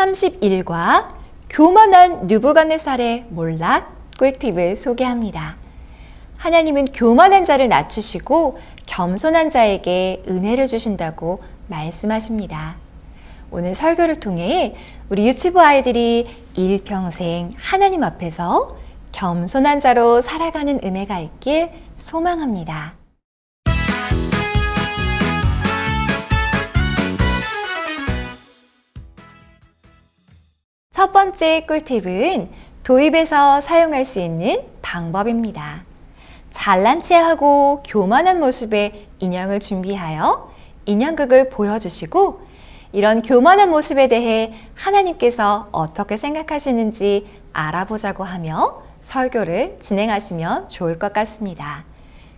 31과 교만한 느부갓네살의 몰락 꿀팁을 소개합니다. 하나님은 교만한 자를 낮추시고 겸손한 자에게 은혜를 주신다고 말씀하십니다. 오늘 설교를 통해 우리 유치부 아이들이 일평생 하나님 앞에서 겸손한 자로 살아가는 은혜가 있길 소망합니다. 첫 번째 꿀팁은 도입에서 사용할 수 있는 방법입니다. 잘난 체하고 교만한 모습의 인형을 준비하여 인형극을 보여주시고 이런 교만한 모습에 대해 하나님께서 어떻게 생각하시는지 알아보자고 하며 설교를 진행하시면 좋을 것 같습니다.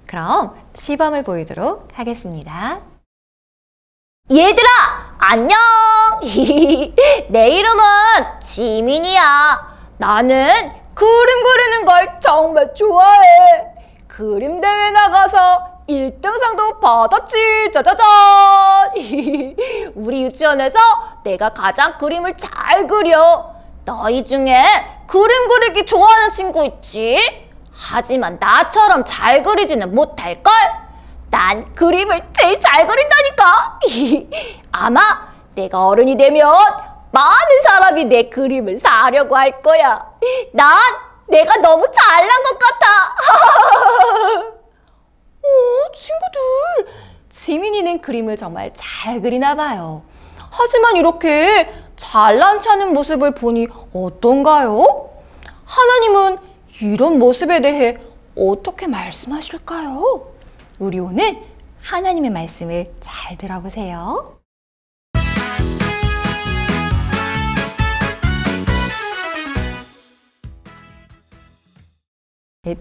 그럼 시범을 보이도록 하겠습니다. 얘들아, 안녕! 내 이름은 지민이야. 나는 그림 그리는 걸 정말 좋아해. 그림 대회 나가서 1등상도 받았지, 짜자잔! 우리 유치원에서 내가 가장 그림을 잘 그려. 너희 중에 그림 그리기 좋아하는 친구 있지? 하지만 나처럼 잘 그리지는 못할걸? 난 그림을 제일 잘 그린다니까. 아마 내가 어른이 되면 많은 사람이 내 그림을 사려고 할 거야. 난 내가 너무 잘난 것 같아. 친구들, 지민이는 그림을 정말 잘 그리나 봐요. 하지만 이렇게 잘난 체하는 모습을 보니 어떤가요? 하나님은 이런 모습에 대해 어떻게 말씀하실까요? 우리 오늘 하나님의 말씀을 잘 들어보세요.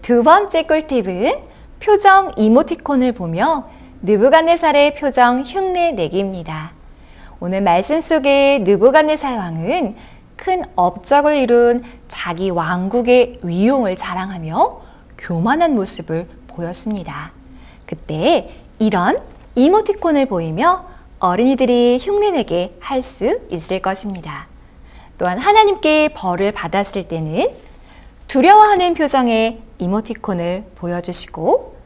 두 번째 꿀팁은 표정 이모티콘을 보며 느부갓네살의 표정 흉내 내기입니다. 오늘 말씀 속에 느부갓네살 왕은 큰 업적을 이룬 자기 왕국의 위용을 자랑하며 교만한 모습을 보였습니다. 그때 이런 이모티콘을 보이며 어린이들이 흉내내게 할 수 있을 것입니다. 또한 하나님께 벌을 받았을 때는 두려워하는 표정의 이모티콘을 보여주시고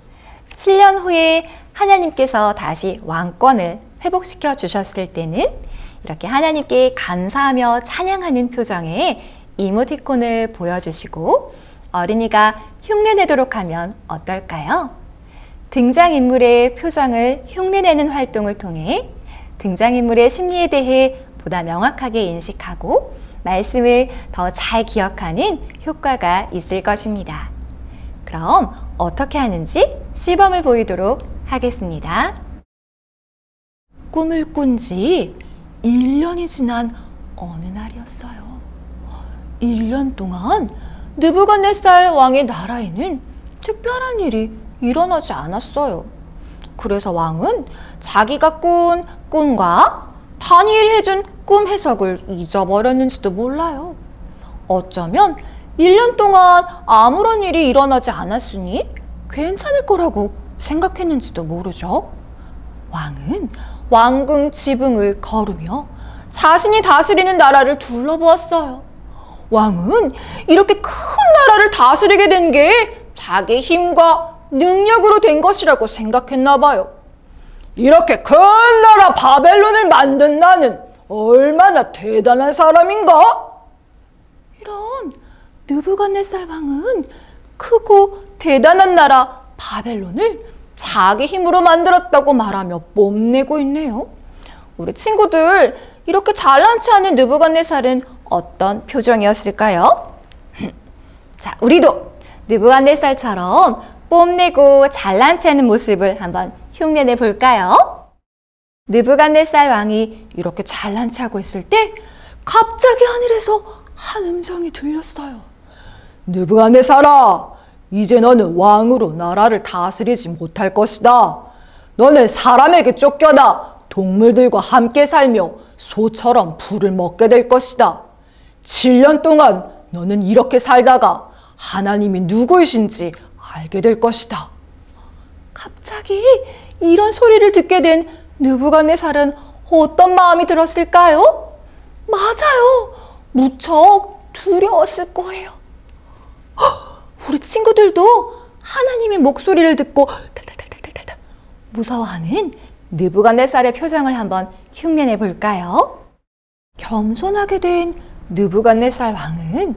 7년 후에 하나님께서 다시 왕권을 회복시켜 주셨을 때는 이렇게 하나님께 감사하며 찬양하는 표정의 이모티콘을 보여주시고 어린이가 흉내내도록 하면 어떨까요? 등장인물의 표정을 흉내내는 활동을 통해 등장인물의 심리에 대해 보다 명확하게 인식하고 말씀을 더 잘 기억하는 효과가 있을 것입니다. 그럼 어떻게 하는지 시범을 보이도록 하겠습니다. 꿈을 꾼 지 1년이 지난 어느 날이었어요. 1년 동안 느부갓네살 왕의 나라에는 특별한 일이 일어나지 않았어요. 그래서 왕은 자기가 꾼 꿈과 다니엘이 해준 꿈 해석을 잊어버렸는지도 몰라요. 어쩌면 1년 동안 아무런 일이 일어나지 않았으니 괜찮을 거라고 생각했는지도 모르죠. 왕은 왕궁 지붕을 걸으며 자신이 다스리는 나라를 둘러보았어요. 왕은 이렇게 큰 나라를 다스리게 된 게 자기 힘과 능력으로 된 것이라고 생각했나 봐요. 이렇게 큰 나라 바벨론을 만든 나는 얼마나 대단한 사람인가? 이런 느부갓네살 왕은 크고 대단한 나라 바벨론을 자기 힘으로 만들었다고 말하며 뽐내고 있네요. 우리 친구들, 이렇게 잘난 체하는 느부갓네살은 어떤 표정이었을까요? 자, 우리도 느부갓네살처럼 뽐내고 잘난 체하는 모습을 한번 흉내내 볼까요? 느부갓네살 왕이 이렇게 잘난 체하고 있을 때 갑자기 하늘에서 한 음성이 들렸어요. 느부갓네살아, 이제 너는 왕으로 나라를 다스리지 못할 것이다. 너는 사람에게 쫓겨나 동물들과 함께 살며 소처럼 풀을 먹게 될 것이다. 7년 동안 너는 이렇게 살다가 하나님이 누구이신지 알게 될 것이다. 갑자기 이런 소리를 듣게 된 느부갓네살은 어떤 마음이 들었을까요? 맞아요. 무척 두려웠을 거예요. 우리 친구들도 하나님의 목소리를 듣고 달달달달달달 무서워하는 느부갓네살의 표정을 한번 흉내내 볼까요? 겸손하게 된 느부갓네살 왕은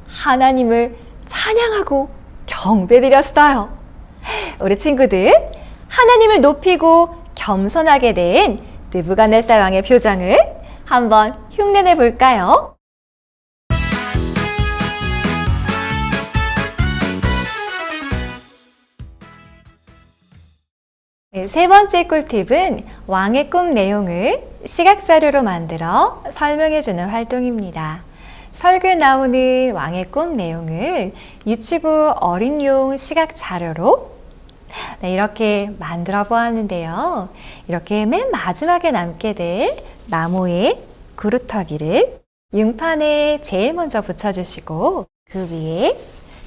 하나님을 찬양하고 경배드렸어요. 우리 친구들, 하나님을 높이고 겸손하게 된 느부갓네살 왕의 표정을 한번 흉내내 볼까요? 네, 세 번째 꿀팁은 왕의 꿈 내용을 시각자료로 만들어 설명해주는 활동입니다. 설교에 나오는 왕의 꿈 내용을 유튜브 어린이용 시각자료로 이렇게 만들어 보았는데요. 이렇게 맨 마지막에 남게 될 나무의 그루터기를 융판에 제일 먼저 붙여주시고 그 위에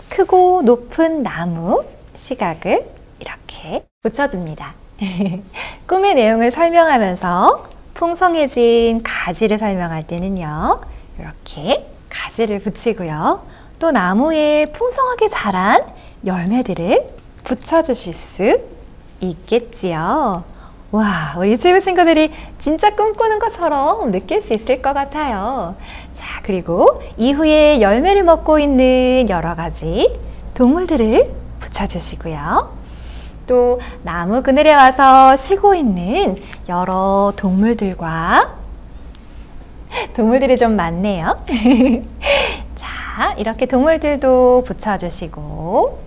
크고 높은 나무 시각을 이렇게 붙여줍니다. 꿈의 내용을 설명하면서 풍성해진 가지를 설명할 때는요. 이렇게 가지를 붙이고요. 또 나무에 풍성하게 자란 열매들을 붙여주실 수 있겠지요. 와, 우리 유치부 친구들이 진짜 꿈꾸는 것처럼 느낄 수 있을 것 같아요. 자, 그리고 이후에 열매를 먹고 있는 여러 가지 동물들을 붙여주시고요. 또 나무 그늘에 와서 쉬고 있는 여러 동물들이 좀 많네요. 자, 이렇게 동물들도 붙여주시고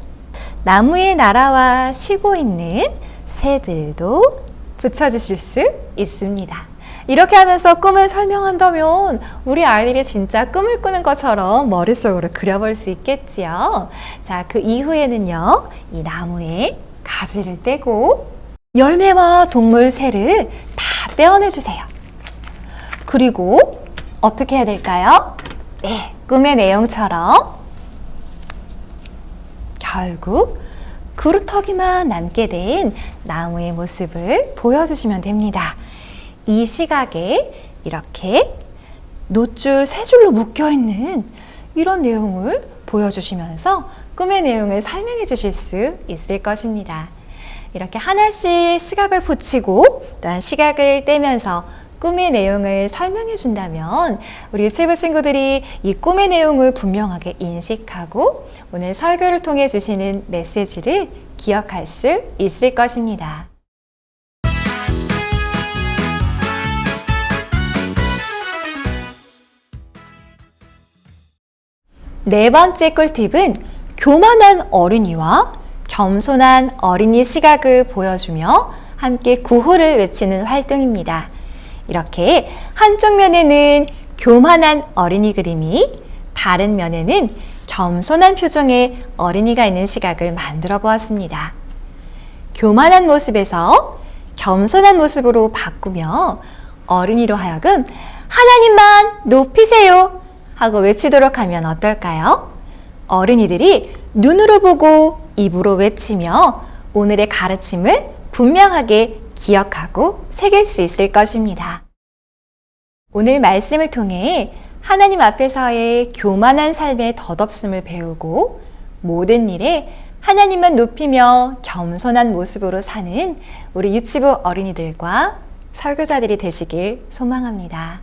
나무에 날아와 쉬고 있는 새들도 붙여주실 수 있습니다. 이렇게 하면서 꿈을 설명한다면 우리 아이들이 진짜 꿈을 꾸는 것처럼 머릿속으로 그려볼 수 있겠지요. 자, 그 이후에는요, 이 나무에 가지를 떼고 열매와 동물 새를 다 떼어내주세요. 그리고 어떻게 해야 될까요? 네, 꿈의 내용처럼 결국 그루터기만 남게 된 나무의 모습을 보여주시면 됩니다. 이 시각에 이렇게 노줄 세 줄로 묶여있는 이런 내용을 보여주시면서 꿈의 내용을 설명해 주실 수 있을 것입니다. 이렇게 하나씩 시각을 붙이고 또한 시각을 떼면서 꿈의 내용을 설명해 준다면 우리 유치부 친구들이 이 꿈의 내용을 분명하게 인식하고 오늘 설교를 통해 주시는 메시지를 기억할 수 있을 것입니다. 네 번째 꿀팁은 교만한 어린이와 겸손한 어린이 시각을 보여주며 함께 구호를 외치는 활동입니다. 이렇게 한쪽 면에는 교만한 어린이 그림이 다른 면에는 겸손한 표정의 어린이가 있는 시각을 만들어 보았습니다. 교만한 모습에서 겸손한 모습으로 바꾸며 어린이로 하여금 하나님만 높이세요 하고 외치도록 하면 어떨까요? 어린이들이 눈으로 보고 입으로 외치며 오늘의 가르침을 분명하게 기억하고 새길 수 있을 것입니다. 오늘 말씀을 통해 하나님 앞에서의 교만한 삶의 덧없음을 배우고 모든 일에 하나님만 높이며 겸손한 모습으로 사는 우리 유치부 어린이들과 설교자들이 되시길 소망합니다.